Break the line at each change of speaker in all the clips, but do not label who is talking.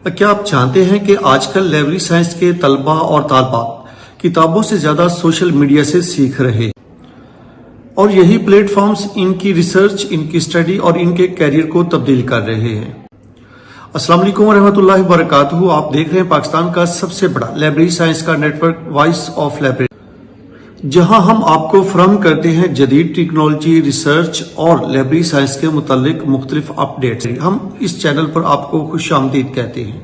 کیا آپ جانتے ہیں کہ آج کل لائبریری سائنس کے طلبہ اور طالبات کتابوں سے زیادہ سوشل میڈیا سے سیکھ رہے ہیں اور یہی پلیٹ فارمز ان کی ریسرچ، ان کی اسٹڈی اور ان کے کیریئر کو تبدیل کر رہے ہیں۔ السلام علیکم ورحمۃ اللہ وبرکاتہ۔ آپ دیکھ رہے ہیں پاکستان کا سب سے بڑا لائبریری سائنس کا network voice of library, جہاں ہم آپ کو فراہم کرتے ہیں جدید ٹیکنالوجی، ریسرچ اور لائبریری سائنس کے متعلق مختلف اپڈیٹس۔ ہم اس چینل پر آپ کو خوش آمدید کہتے ہیں۔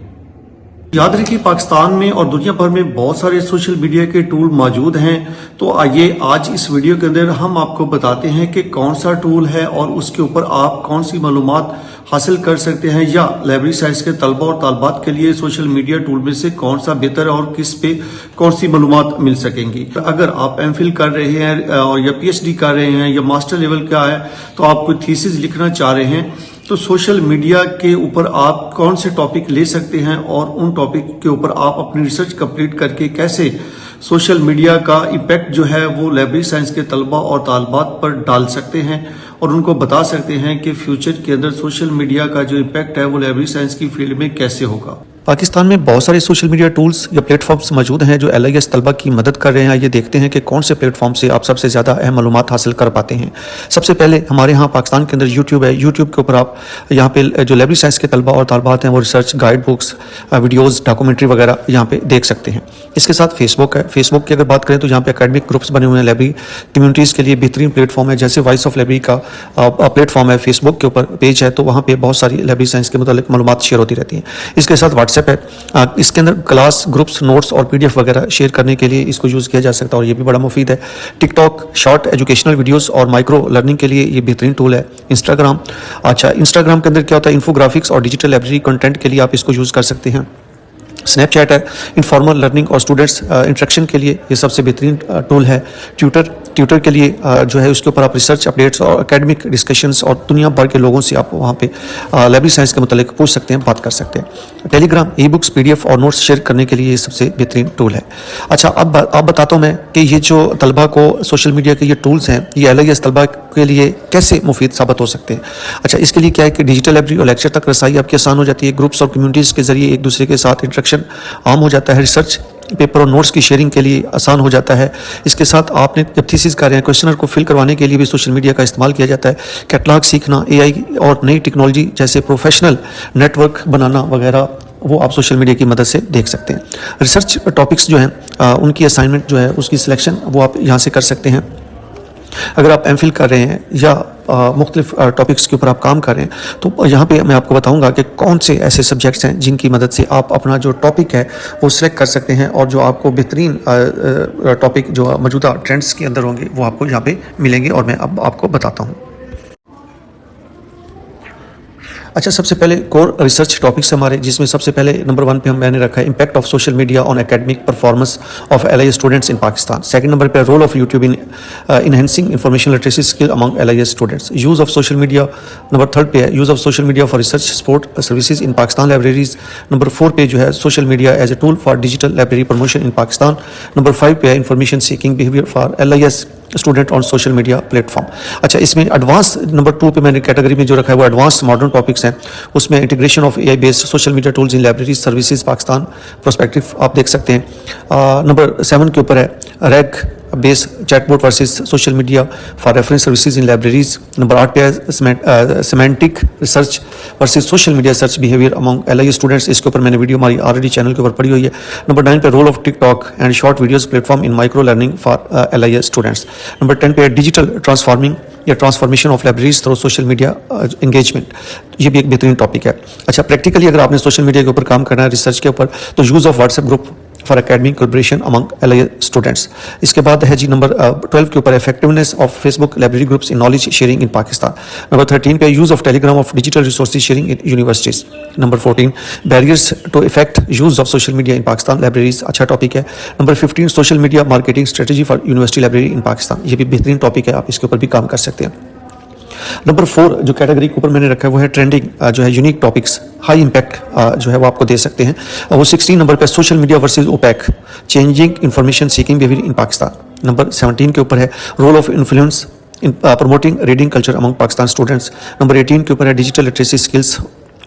یاد رکھیے پاکستان میں اور دنیا بھر میں بہت سارے سوشل میڈیا کے ٹول موجود ہیں، تو آئیے آج اس ویڈیو کے اندر ہم آپ کو بتاتے ہیں کہ کون سا ٹول ہے اور اس کے اوپر آپ کون سی معلومات حاصل کر سکتے ہیں، یا لائبریری سائنس کے طلبہ اور طالبات کے لیے سوشل میڈیا ٹول میں سے کون سا بہتر ہے اور کس پہ کون سی معلومات مل سکیں گی۔ اگر آپ ایم فل کر رہے ہیں اور یا پی ایچ ڈی کر رہے ہیں یا ماسٹر لیول کا ہے، تو آپ کوئی تھیسس لکھنا چاہ رہے ہیں، تو سوشل میڈیا کے اوپر آپ کون سے ٹاپک لے سکتے ہیں اور ان ٹاپک کے اوپر آپ اپنی ریسرچ کمپلیٹ کر کے کیسے سوشل میڈیا کا امپیکٹ جو ہے وہ لائبریری سائنس کے طلبہ اور طالبات پر ڈال سکتے ہیں اور ان کو بتا سکتے ہیں کہ فیوچر کے اندر سوشل میڈیا کا جو امپیکٹ ہے وہ لائبریری سائنس کی فیلڈ میں کیسے ہوگا۔
پاکستان میں بہت سارے سوشل میڈیا ٹولز یا پلیٹ فارمز موجود ہیں جو LIS طلبہ کی مدد کر رہے ہیں۔ یہ دیکھتے ہیں کہ کون سے پلیٹ فارم سے آپ سب سے زیادہ اہم معلومات حاصل کر پاتے ہیں۔ سب سے پہلے ہمارے ہاں پاکستان کے اندر یوٹیوب ہے۔ یوٹیوب کے اوپر آپ یہاں پہ جو لائبریری سائنس کے طلبہ اور طالبات ہیں وہ research, guide books, videos, documentary وغیرہ یہاں پہ دیکھ سکتے ہیں۔ اس کے ساتھ فیس بک ہے۔ فیس بک کی اگر بات کریں تو یہاں پہ اکیڈمک گروپس بنے ہوئے ہیں، لائبریری کمیونٹیز کے لیے بہترین پلیٹ فارم ہے، جیسے وائس آف لائبریری کا پلیٹ فارم ہے، فیس بک کے اوپر پیج ہے، تو وہاں پہ بہت ساری لائبریری سائنس کے متعلق معلومات شیئر ہوتی رہتی ہیں۔ اس کے ساتھ واٹس ایپ ہے، اس کے اندر کلاس، گروپس، نوٹس اور PDF وغیرہ شیئر کرنے کے لیے اس کو یوز کیا جا سکتا ہے اور یہ بھی بڑا مفید ہے۔ ٹک ٹاک شارٹ ایجوکیشنل ویڈیوز اور مائکرو لرننگ کے لیے یہ بہترین ٹول ہے۔ انسٹاگرام کے اندر کیا ہوتا ہے، انفو گرافکس اور ڈیجیٹل لائبریری کنٹینٹ کے لیے آپ اس کو یوز کر سکتے ہیں۔ اسنیپ چیٹ ہے، انفارمل لرننگ اور اسٹوڈنٹس انٹریکشن کے لیے یہ سب سے بہترین ٹول ہے۔ ٹیوٹر کے لیے جو ہے اس کے اوپر آپ ریسرچ اپڈیٹس اور اکیڈمک ڈسکشنز اور دنیا بھر کے لوگوں سے آپ وہاں پہ لائبریری سائنس کے متعلق پوچھ سکتے ہیں، بات کر سکتے ہیں۔ ٹیلی گرام ای بکس، PDF اور نوٹس شیئر کرنے کے لیے یہ سب سے بہترین ٹول ہے۔ اچھا، اب آپ بتاتا ہوں میں کہ یہ جو طلبہ کو سوشل میڈیا کے یہ ٹولز ہیں، یہ LIS طلبہ کے لیے کیسے مفید ثابت ہو سکتے ہیں۔ اچھا، اس کے لیے کیا ہے کہ ڈیجیٹل لائبریری اور لیکچر تک رسائی آپ کی آسان ہو جاتی ہے۔ گروپس اور کمیونٹیز کے ذریعے ایک دوسرے کے ساتھ انٹریکشن عام ہو جاتا ہے۔ ریسرچ پیپر اور نوٹس کی شیئرنگ کے لیے آسان ہو جاتا ہے۔ اس کے ساتھ آپ نے جب تھیسس کر رہے ہیں، کویشچنر کو فل کروانے کے لیے بھی سوشل میڈیا کا استعمال کیا جاتا ہے۔ کیٹلاگ سیکھنا، AI اور نئی ٹیکنالوجی جیسے پروفیشنل نیٹ ورک بنانا وغیرہ وہ آپ سوشل میڈیا کی مدد سے دیکھ سکتے ہیں۔ ریسرچ ٹاپکس جو ہیں ان کی اسائنمنٹ جو ہے اس کی سلیکشن وہ آپ یہاں سے کر سکتے ہیں۔ اگر آپ MPhil کر رہے ہیں یا مختلف ٹاپکس کے اوپر آپ کام کر رہے ہیں، تو یہاں پہ میں آپ کو بتاؤں گا کہ کون سے ایسے سبجیکٹس ہیں جن کی مدد سے آپ اپنا جو ٹاپک ہے وہ سلیکٹ کر سکتے ہیں اور جو آپ کو بہترین ٹاپک جو موجودہ ٹرینڈس کے اندر ہوں گے وہ آپ کو یہاں پہ ملیں گے اور میں اب آپ کو بتاتا ہوں۔ اچھا، سب سے پہلے کور ریسرچ ٹاپکس ہمارے، جس میں سب سے پہلے نمبر 1 پہ میں نے رکھا ہے impact of social media on academic performance of LIS students in Pakistan. Second number پہ role of YouTube in enhancing information literacy skill among LIS students. Use of social media number 3 پہ ہے use of social media for research support services in Pakistan libraries. Number 4 پہ جو ہے social media as a tool for digital library promotion in Pakistan. Number 5 پہ ہے information seeking behaviour for LIS student on social media plate form. اچھا، اس میں advance number 2 پہ میں نے کیٹیگری میں جو رکھا ہے وہ ایڈوانس ماڈرن ٹاپکس ہیں۔ اس میں integration of AI based social media tools in library services Pakistan prospective آپ دیکھ سکتے ہیں۔ نمبر 7 کے اوپر ہے RAG based chatbot versus social media for reference services in libraries. Number 8 پہ ہے semantic research versus social media search behaviour among LIS students. اس کے اوپر میں نے ویڈیو ہماری آلریڈی چینل کے اوپر پڑھی ہوئی ہے۔ نمبر 9 پہ role of TikTok and short videos platform in micro learning for LIS students. Number 10 پہ ہے digital transformation of libraries through social media engagement. یہ بھی ایک بہترین ٹاپک ہے۔ اچھا، پریکٹیکلی اگر آپ نے سوشل میڈیا کے اوپر کام کرنا ہے ریسرچ کے اوپر، تو use of WhatsApp group for academic collaboration among LIS students. اس کے بعد ہے جی نمبر 12 کے اوپر effectiveness of Facebook library groups in knowledge sharing in Pakistan. Number 13 پہ use of Telegram of digital resources sharing in universities. Number 14 barriers to effect use of social media in Pakistan libraries, اچھا topic ہے۔ Number 15 social media marketing strategy for university library ان پاکستان، یہ بھی بہترین topic ہے، آپ اس کے اوپر بھی کام کر سکتے ہیں۔ نمبر 4 جو کیٹیگری کے اوپر میں نے رکھا ہے وہ ہے ٹرینڈنگ جو ہے یونیک ٹاپکس، ہائی امپیکٹ جو ہے وہ آپ کو دے سکتے ہیں۔ وہ 16 نمبر پہ social media versus OPAC changing information seeking behaviour in Pakistan. Number 17 کے اوپر ہے role of influence in promoting reading culture among Pakistan students. Number 18 کے اوپر ہے ڈیجیٹل لٹریسی اسکلس